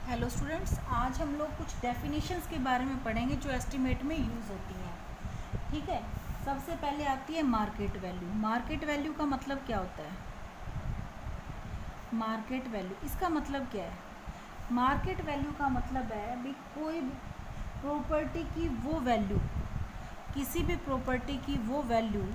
Hello students, आज हम लोग कुछ डेफिनेशंस के बारे में पढ़ेंगे जो एस्टिमेट में यूज़ होती हैं। ठीक है, सबसे पहले आती है मार्केट वैल्यू। मार्केट वैल्यू का मतलब क्या होता है? मार्केट वैल्यू इसका मतलब क्या है? मार्केट वैल्यू का मतलब है भी कोई प्रॉपर्टी की वो वैल्यू, किसी भी प्रॉपर्टी की वो वैल्यू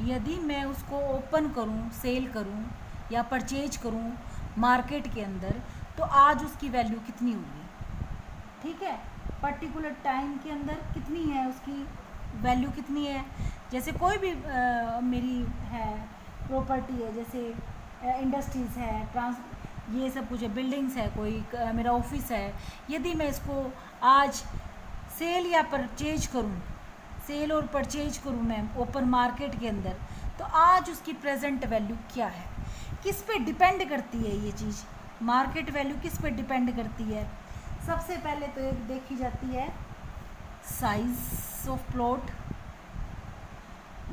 यदि मैं उसको ओपन करूं, सेल करूं या परचेज करूं मार्केट के अंदर, तो आज उसकी वैल्यू कितनी होगी। ठीक है, पर्टिकुलर टाइम के अंदर कितनी है उसकी वैल्यू, कितनी है। जैसे कोई भी मेरी है प्रॉपर्टी है, जैसे इंडस्ट्रीज़ है, ये सब कुछ है, बिल्डिंग्स है, कोई मेरा ऑफिस है। यदि मैं इसको आज सेल या परचेज करूं, सेल और परचेज करूं मैं ओपन मार्केट के अंदर, तो आज उसकी प्रेजेंट वैल्यू क्या है। किस पे डिपेंड करती है ये चीज़? मार्केट वैल्यू किस पे डिपेंड करती है? सबसे पहले तो एक देखी जाती है size of plot,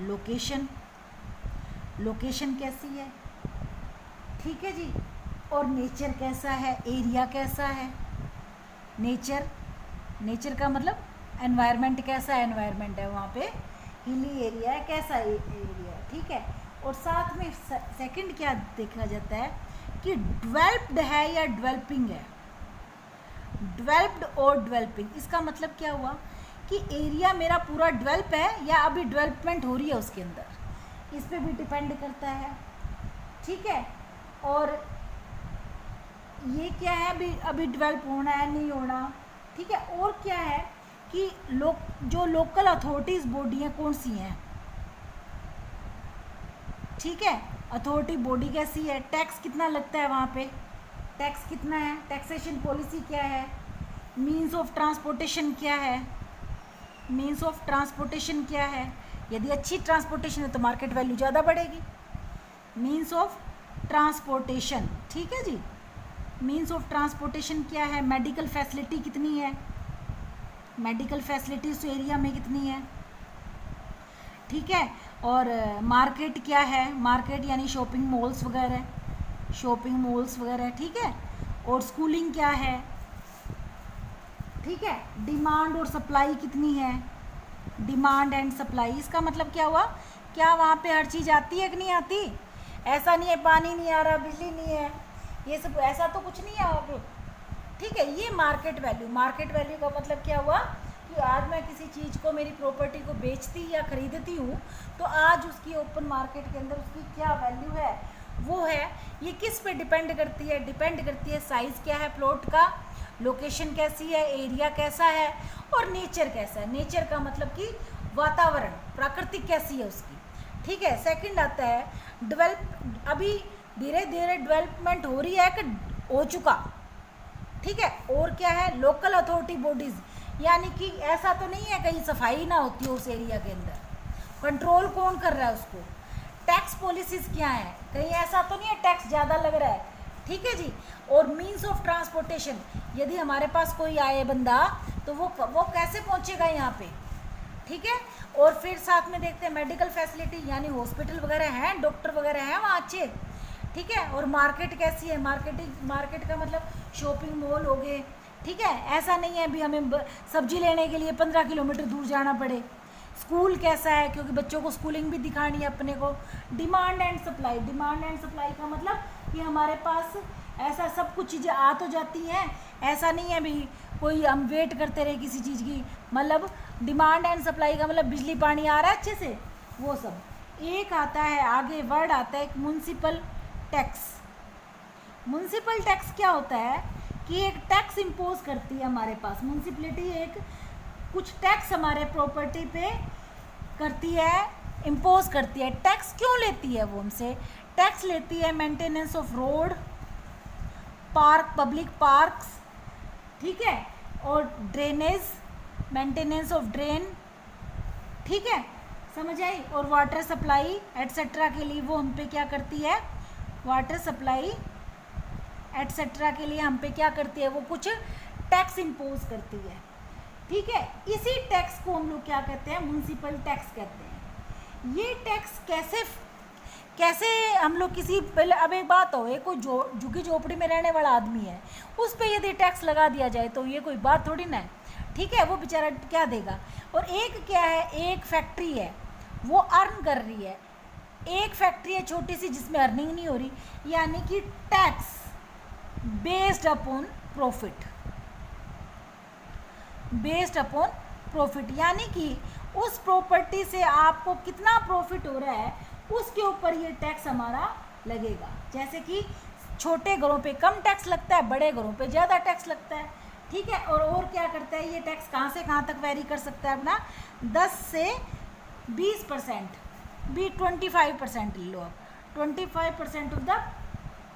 location, location कैसी है, ठीक है जी, और नेचर कैसा है, एरिया कैसा है। नेचर, नेचर का मतलब एनवायरनमेंट कैसा है, एनवायरनमेंट है वहाँ पे, हिली एरिया है, कैसा एरिया है, ठीक है। और साथ में सेकंड क्या देखा जाता है कि डेवलप्ड है या डेवलपिंग है। डेवलप्ड और डेवलपिंग, इसका मतलब क्या हुआ कि एरिया मेरा पूरा डेवलप है या अभी डेवलपमेंट हो रही है उसके अंदर, इस पे भी डिपेंड करता है, ठीक है। और ये क्या है, अभी डेवलप होना है, नहीं होना, ठीक है। और क्या है कि जो लोकल अथॉरिटीज़ बॉडी हैं कौन सी हैं, ठीक है। अथॉरिटी बॉडी कैसी है, टैक्स कितना लगता है वहाँ पे, टैक्स कितना है, टैक्सेशन पॉलिसी क्या है, मीन्स ऑफ ट्रांसपोर्टेशन क्या है, मीन्स ऑफ ट्रांसपोर्टेशन क्या है। यदि अच्छी ट्रांसपोर्टेशन है तो मार्केट वैल्यू ज़्यादा बढ़ेगी। मीन्स ऑफ ट्रांसपोर्टेशन, ठीक है जी। मीन्स ऑफ ट्रांसपोर्टेशन क्या है, मेडिकल फैसिलिटी कितनी है, मेडिकल फैसिलिटीज तो एरिया में कितनी है, ठीक है। और मार्केट क्या है, मार्केट यानी शॉपिंग मॉल्स वगैरह, शॉपिंग मॉल्स वगैरह, ठीक है। और स्कूलिंग क्या है, ठीक है। डिमांड और सप्लाई कितनी है, डिमांड एंड सप्लाई, इसका मतलब क्या हुआ, क्या वहाँ पे हर चीज़ आती है कि नहीं आती। ऐसा नहीं है पानी नहीं आ रहा, बिजली नहीं है, ये सब ऐसा तो कुछ नहीं है वहाँ पे, ठीक है। ये मार्केट वैल्यू, मार्केट वैल्यू का मतलब क्या हुआ कि आज मैं किसी चीज़ को, मेरी प्रॉपर्टी को बेचती या खरीदती हूँ, तो आज उसकी ओपन मार्केट के अंदर उसकी क्या वैल्यू है, वो है। ये किस पे डिपेंड करती है, डिपेंड करती है साइज़ क्या है प्लॉट का, लोकेशन कैसी है, एरिया कैसा है, और नेचर कैसा है। नेचर का मतलब कि वातावरण, प्राकृतिक कैसी है उसकी, ठीक है। सेकंड आता है डेवलप, अभी धीरे धीरे डेवलपमेंट हो रही है कि हो चुका, ठीक है। और क्या है, लोकल अथॉरिटी बॉडीज़, यानी कि ऐसा तो नहीं है कहीं सफाई ना होती हो उस एरिया के अंदर, कंट्रोल कौन कर रहा है उसको। टैक्स पॉलिसीज़ क्या है, कहीं ऐसा तो नहीं है टैक्स ज़्यादा लग रहा है, ठीक है जी। और मीन्स ऑफ ट्रांसपोर्टेशन, यदि हमारे पास कोई आए बंदा तो वो कैसे पहुंचेगा यहाँ पे, ठीक है। और फिर साथ में देखते हैं मेडिकल फैसिलिटी, यानी हॉस्पिटल वगैरह हैं, डॉक्टर वगैरह हैं वहाँ अच्छे, ठीक है। और मार्केट कैसी है, मार्केट का मतलब शॉपिंग मॉल हो गए, ठीक है। ऐसा नहीं है अभी हमें सब्जी लेने के लिए 15 किलोमीटर दूर जाना पड़े। स्कूल कैसा है, क्योंकि बच्चों को स्कूलिंग भी दिखानी है अपने को। Demand and supply, demand and supply का मतलब कि हमारे पास ऐसा सब कुछ चीज़ें आ तो जाती हैं, ऐसा नहीं है भी कोई हम वेट करते रहे किसी चीज़ की। मतलब डिमांड एंड सप्लाई का मतलब बिजली पानी आ रहा है अच्छे से, वो सब। एक आता है आगे वर्ड आता है एक म्युनिसिपल टैक्स। म्युनिसिपल टैक्स क्या होता है कि एक टैक्स इम्पोज करती है हमारे पास म्युनिसिपलिटी, एक कुछ टैक्स हमारे प्रॉपर्टी पे करती है, इम्पोज करती है। टैक्स क्यों लेती है वो हमसे, टैक्स लेती है maintenance of road, park, public parks, ठीक है, और ड्रेनेज, मेंटेनेंस ऑफ ड्रेन, ठीक है, समझ आई। और वाटर सप्लाई एटसेट्रा के लिए वो हम पे क्या करती है, वाटर सप्लाई एटसेट्रा के लिए हम पे क्या करती है, वो कुछ टैक्स इम्पोज करती है, ठीक है। इसी टैक्स को हम लोग क्या कहते हैं, म्युनिसिपल टैक्स कहते हैं। ये टैक्स कैसे हम लोग किसी, पहले अब एक बात हो, एक कोई झुग्गी झोपड़ी में रहने वाला आदमी है, उस पर यदि टैक्स लगा दिया जाए तो ये कोई बात थोड़ी ना है, ठीक है। वो बेचारा क्या देगा। और एक क्या है, एक फैक्ट्री है वो अर्न कर रही है, एक फैक्ट्री है छोटी सी जिसमें अर्निंग नहीं हो रही, यानी कि tax based upon profit, based upon profit, यानी कि उस प्रॉपर्टी से आपको कितना प्रॉफिट हो रहा है उसके ऊपर ये टैक्स हमारा लगेगा। जैसे कि छोटे घरों पे कम टैक्स लगता है, बड़े घरों पे ज़्यादा टैक्स लगता है, ठीक है। और क्या करता है ये टैक्स, कहाँ से कहाँ तक वेरी कर सकता है अपना, 10 से 20%, 25% ले लो आप, 25% of the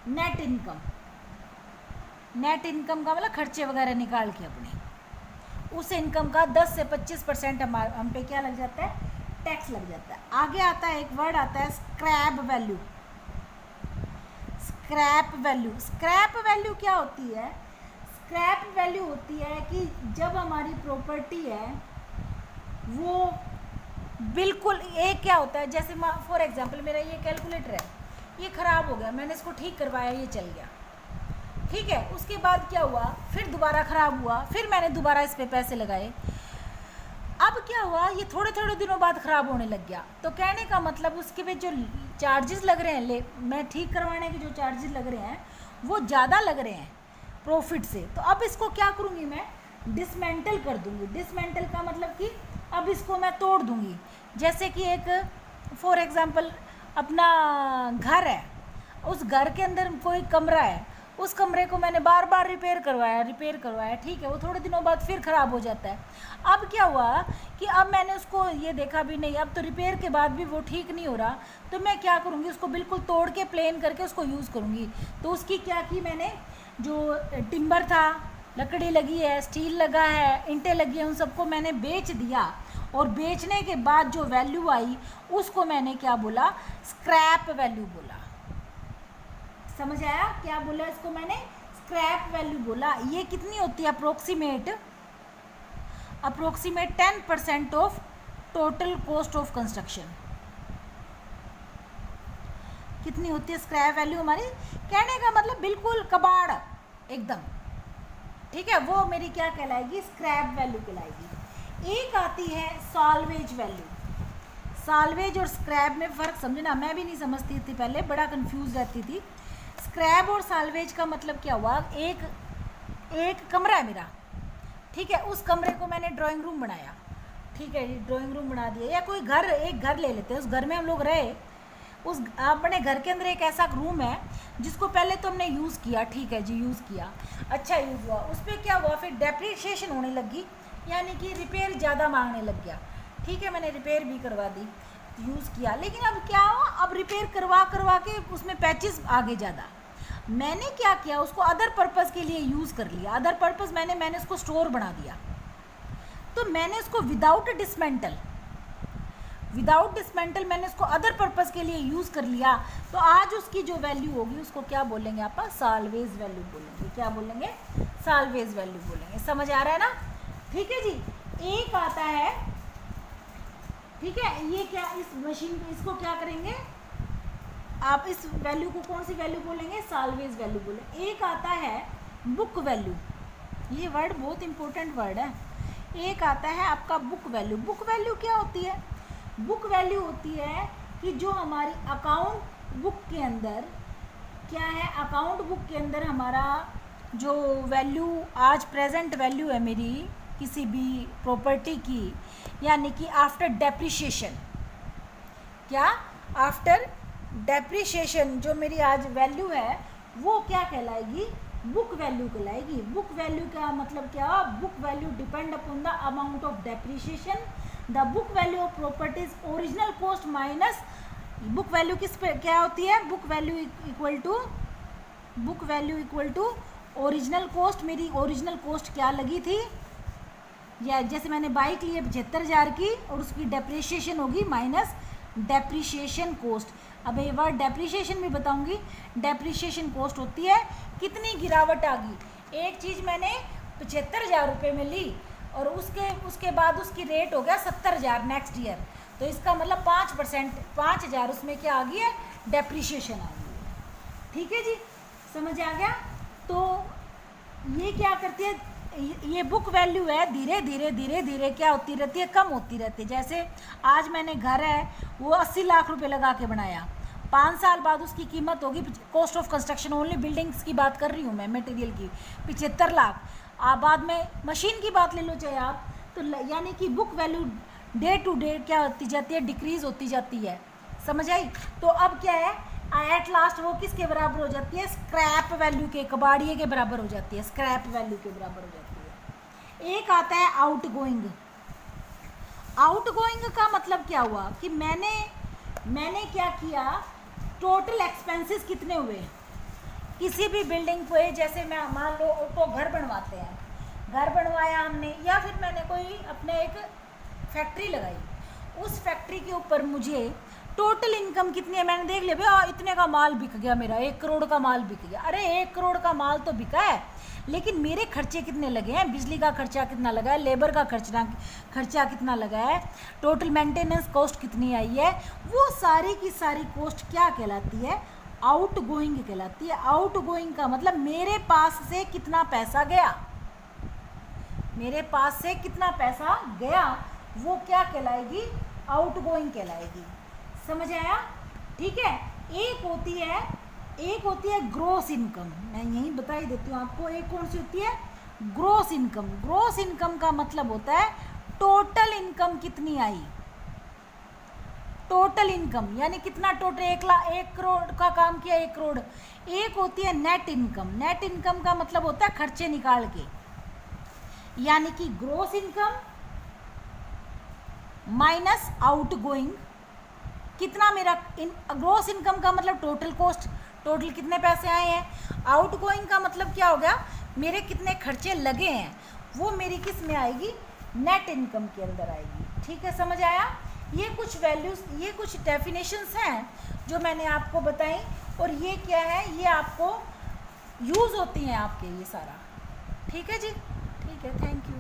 net income, net income का मतलब खर्चे वगैरह निकाल के अपने उस इनकम का 10 से 25% हम पे क्या लग जाता है, टैक्स लग जाता है। आगे आता है एक वर्ड आता है scrap value. Scrap value, scrap value क्या होती है, स्क्रैप वैल्यू होती है कि जब हमारी प्रॉपर्टी है वो बिल्कुल, एक क्या होता है, जैसे फॉर एग्जांपल मेरा ये कैलकुलेटर है, ये ख़राब हो गया, मैंने इसको ठीक करवाया, ये चल गया, ठीक है। उसके बाद क्या हुआ, फिर दोबारा ख़राब हुआ, फिर मैंने दोबारा इस पर पैसे लगाए, अब क्या हुआ, ये थोड़े थोड़े दिनों बाद ख़राब होने लग गया। तो कहने का मतलब उसके पे जो चार्जेस लग रहे हैं, मैं ठीक करवाने के जो चार्जेस लग रहे हैं वो ज़्यादा लग रहे हैं प्रॉफिट से। तो अब इसको क्या करूँगी, मैं डिसमेंटल कर दूँगी। डिसमेंटल का मतलब कि अब इसको मैं तोड़ दूँगी। जैसे कि एक फॉर एग्ज़ाम्पल अपना घर है, उस घर के अंदर कोई कमरा है, उस कमरे को मैंने बार बार रिपेयर करवाया, ठीक है, वो थोड़े दिनों बाद फिर ख़राब हो जाता है। अब क्या हुआ कि अब मैंने उसको ये देखा भी नहीं, अब तो रिपेयर के बाद भी वो ठीक नहीं हो रहा, तो मैं क्या करूँगी, उसको बिल्कुल तोड़ के प्लेन करके उसको यूज़ करूँगी। तो उसकी क्या की मैंने, जो टिम्बर था, लकड़ी लगी है, स्टील लगा है, ईंटें लगी हैं, उन सबको मैंने बेच दिया, और बेचने के बाद जो वैल्यू आई उसको मैंने क्या बोला, स्क्रैप वैल्यू बोला। समझ आया क्या बोला इसको मैंने, स्क्रैप वैल्यू बोला। ये कितनी होती है, approximate 10% of total cost of construction. कितनी होती है स्क्रैप वैल्यू हमारी, कहने का मतलब बिल्कुल कबाड़ एकदम, ठीक है, वो मेरी क्या कहलाएगी, स्क्रैप वैल्यू कहलाएगी। एक आती है साल्वेज वैल्यू। साल्वेज और स्क्रैप में फ़र्क समझना, मैं भी नहीं समझती थी पहले, बड़ा कंफ्यूज रहती थी। स्क्रैप और साल्वेज का मतलब क्या हुआ, एक कमरा है मेरा, ठीक है, उस कमरे को मैंने ड्राइंग रूम बनाया, ठीक है, ड्राइंग रूम बना दिया, या कोई घर, एक घर ले लेते हैं, उस घर में हम लोग रहे, उस अपने घर के अंदर एक ऐसा रूम है जिसको पहले तो हमने यूज़ किया, ठीक है जी, यूज़ किया, अच्छा यूज़ हुआ, उस पर क्या हुआ, फिर डेप्रिसिएशन होने लगी, यानी कि रिपेयर ज़्यादा मांगने लग गया, ठीक है, मैंने रिपेयर भी करवा दी, यूज़ किया, लेकिन अब क्या हुआ, अब रिपेयर करवा के उसमें पैचेस आगे ज़्यादा, मैंने क्या किया, उसको अदर पर्पज़ के लिए यूज़ कर लिया। अदर पर्पज़ मैंने उसको स्टोर बना दिया, तो मैंने उसको विदाउट डिसमेंटल मैंने उसको अदर पर्पज़ के लिए यूज़ कर लिया, तो आज उसकी जो वैल्यू होगी उसको क्या बोलेंगे आप, साल्वेज वैल्यू बोलेंगे। क्या बोलेंगे, साल्वेज वैल्यू बोलेंगे। समझ आ रहा है ना, ठीक है जी। एक आता है, ठीक है, ये क्या, इस मशीन को, इसको क्या करेंगे आप, इस वैल्यू को कौन सी वैल्यू बोलेंगे, साल्वेज वैल्यू बोलेंगे। एक आता है बुक वैल्यू, ये वर्ड बहुत इंपॉर्टेंट वर्ड है। एक आता है आपका बुक वैल्यू। बुक वैल्यू क्या होती है, बुक वैल्यू होती है कि जो हमारी अकाउंट बुक के अंदर क्या है, अकाउंट बुक के अंदर हमारा जो वैल्यू आज प्रेजेंट वैल्यू है मेरी किसी भी प्रॉपर्टी की, यानी कि आफ्टर डेप्रिशिएशन, क्या, आफ्टर डेप्रिशिएशन जो मेरी आज वैल्यू है वो क्या कहलाएगी, बुक वैल्यू कहलाएगी। बुक वैल्यू का मतलब क्या, book value depend upon the amount of depreciation, the book value of properties original cost minus, book value किस पे क्या होती है, book value equal to original cost. मेरी ओरिजिनल कॉस्ट क्या लगी थी, या जैसे मैंने बाइक ली है 75,000 की और उसकी डेप्रिशिएशन होगी माइनस डेप्रिशिएशन कॉस्ट। अब एक बार डेप्रिशिएशन भी बताऊंगी, डेप्रिशिएशन कॉस्ट होती है कितनी गिरावट आ गई, एक चीज़ मैंने 75,000 रुपये में ली और उसके बाद उसकी रेट हो गया 70,000 नेक्स्ट ईयर, तो इसका मतलब 5%, 5,000 उसमें क्या आ गई है, डेप्रिशिएशन आई हुई है। ठीक है जी, समझ आ गया। तो ये क्या करती है, ये बुक वैल्यू है धीरे धीरे धीरे धीरे क्या होती रहती है, कम होती रहती है। जैसे आज मैंने घर है वो 80 लाख रुपए लगा के बनाया, 5 साल बाद उसकी कीमत होगी, cost of construction only buildings की बात कर रही हूँ मैं, मटेरियल की 75 लाख। आप बाद में मशीन की बात ले लो चाहे आप, तो यानी कि book value day to day क्या होती जाती है, डिक्रीज होती जाती है। समझ आई। तो अब क्या है, एट लास्ट वो किसके बराबर हो जाती है, स्क्रैप वैल्यू के, कबाड़िए के बराबर हो जाती है, स्क्रैप वैल्यू के बराबर हो जाती है। एक आता है आउट गोइंग। आउट गोइंग का मतलब क्या हुआ कि मैंने क्या किया, टोटल एक्सपेंसेस कितने हुए किसी भी बिल्डिंग पे। जैसे मैं मान लो तो घर बनवाते हैं, घर बनवाया हमने, या फिर मैंने कोई अपने एक फैक्ट्री लगाई, उस फैक्ट्री के ऊपर मुझे टोटल इनकम कितनी है मैंने देख लिया, भाई इतने का माल बिक गया मेरा, 1 करोड़ का माल बिक गया। अरे 1 करोड़ का माल तो बिका है, लेकिन मेरे खर्चे कितने लगे हैं, बिजली का खर्चा कितना लगा है, लेबर का खर्चा कितना लगा है, टोटल मेंटेनेंस कॉस्ट कितनी आई है, वो सारी की सारी कॉस्ट क्या कहलाती है, आउट गोइंग कहलाती है। आउट गोइंग का मतलब मेरे पास से कितना पैसा गया, मेरे पास से कितना पैसा गया, वो क्या कहलाएगी, आउट गोइंग कहलाएगी। समझ आया। ठीक है। एक होती है ग्रॉस इनकम, मैं यही बता ही देती हूँ आपको। एक कौन सी होती है, ग्रॉस इनकम। ग्रॉस इनकम का मतलब होता है टोटल इनकम कितनी आई, टोटल इनकम यानी कितना टोटल, 1 करोड़ का काम किया 1 करोड़। एक होती है नेट इनकम। नेट इनकम का मतलब होता है खर्चे निकाल के, यानी कि gross income minus out going, कितना मेरा ग्रॉस इनकम का मतलब टोटल कॉस्ट, टोटल कितने पैसे आए हैं। आउट गोइंग का मतलब क्या हो गया, मेरे कितने खर्चे लगे हैं, वो मेरी किस में आएगी, नेट इनकम के अंदर आएगी। ठीक है, समझ आया। ये कुछ वैल्यूज, ये कुछ डेफिनेशंस हैं जो मैंने आपको बताई, और ये क्या है, ये आपको यूज़ होती हैं आपके ये सारा। ठीक है जी, ठीक है, थैंक यू।